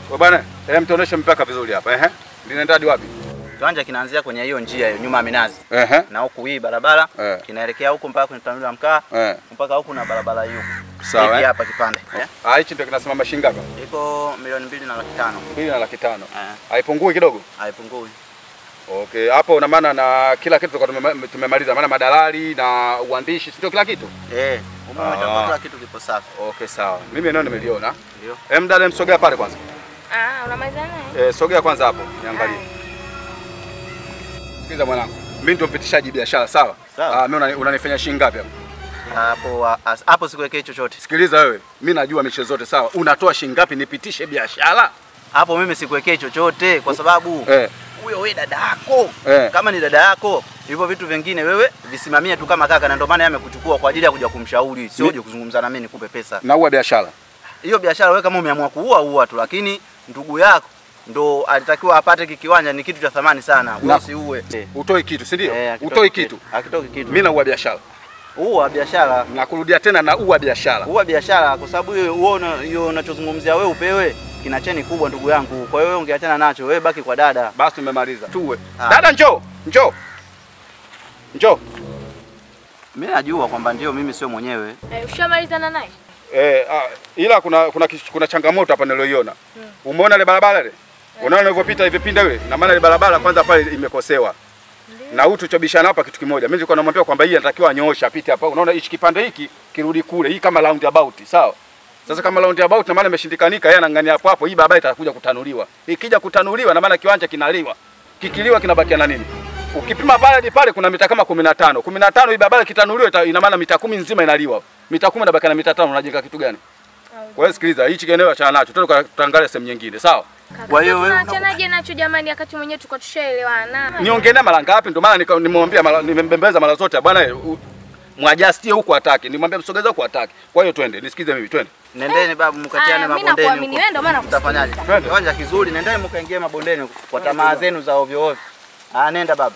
Wewe bwana, mtuoneshe mpaka vizuri hapa. Linaenda hadi wapi? Kiwanja kinaanzia kwenye hiyo njia hiyo nyuma ya minazi. Na huku hii barabara kinaelekea huko mpaka kwenye tanuri la mkaa. Mpaka huku na barabara hiyo. Sawa. Hivi hapa kipande. Hichi ndio kinasimama shilingi ngapi? Iko milioni 2.5. 2.5. Haipungui kidogo? Haipungui. Okay, hapo una maana na kila kitu tumemaliza, maana madalali na uandishi sio kila kitu? Umetoka kila kitu kipo safi. Okay, sawa. Mimi eneo nimeliona. Ndio. Mdada msogea pale kwanza. Unamaliza naye? Sogea kwanza hapo, niangalie. Sikiza mwanangu. Mimi ndio mpitishaji biashara, sawa? Mimi unanifanya shilingi ngapi hapo? Hapo sikuwekei chochote. Sikiliza wewe, mimi najua mishe zote, sawa? Unatoa shilingi ngapi nipitishe biashara? Hapo mimi sikuwekei chochote kwa sababu huyo wewe dada yako. Kama ni dada yako, hivyo vitu vingine wewe visimamie tu kama kaka, na ndio maana yeye amekuchukua kwa ajili ya kuja kumshauri, sio uje kuzungumza na mimi nikupe pesa. Na uwa biashara. Hiyo biashara wewe kama umeamua kuua tu, lakini ndugu yako ndo alitakiwa apate kikiwanja, ni kitu cha thamani sana. Wewe usiue. Utoi kitu, si ndio? Utoi kitu. Hakitoki kitu. Mimi na uwa biashara. Uwa biashara. Nakurudia tena na uwa biashara. Uwa biashara kwa sababu hiyo unachozungumzia wewe upewe kina cheni kubwa ndugu yangu. Kwa hiyo ungeachana nacho, wewe baki kwa dada. Basi tumemaliza. Tuwe. Dada njoo. Njoo. Mimi najua kwamba ndio mimi sio mwenyewe. Ushamalizana naye? Ila kuna changamoto hapa niliyoiona. Umeona ile barabara ile? Unaona unavyopita hivi pinda wewe? Na maana ile barabara kwanza pale imekosewa. Na huyu tuchobishana hapa kitu kimoja. Mimi nilikuwa namwambia kwamba hii anatakiwa anyooshe apite hapa. Unaona hichi kipande hiki kirudi kule. Hii kama round about, sawa? Sasa kama round about na maana imeshindikanika, yeye anangania hapo, hii barabara itakuja kutanuliwa. Ikija kutanuliwa na maana kiwanja kinaliwa. Kikiliwa kinabakia na nini? Ukipima pale hadi pale kuna mita kama 15. 15 hii barabara kitanuliwa ina maana mita 10 nzima inaliwa. Mita 10 inabaki na mita 5, unajenga kitu gani? Kwa hiyo sikiliza, hichi eneo achana nacho. Tutaangalia sehemu nyingine, sawa? Kwa hiyo wewe unachanaje nacho jamani, wakati mwenyewe tulikuwa tushaelewana. Niongelea mara ngapi? Ndio maana nimemwambia nimembembeza mara zote bwana, mwajastie huko ataki. Nimwambia msogeza huko ataki. Kwa hiyo twende, nisikize mimi, twende. Nendeni babu mkatiane mabondeni. Mimi nakuamini wewe, ndio maana utafanyaje? Kiwanja kizuri, nendeni mkaingie mabondeni kwa tamaa zenu za ovyo ovyo. Nenda baba.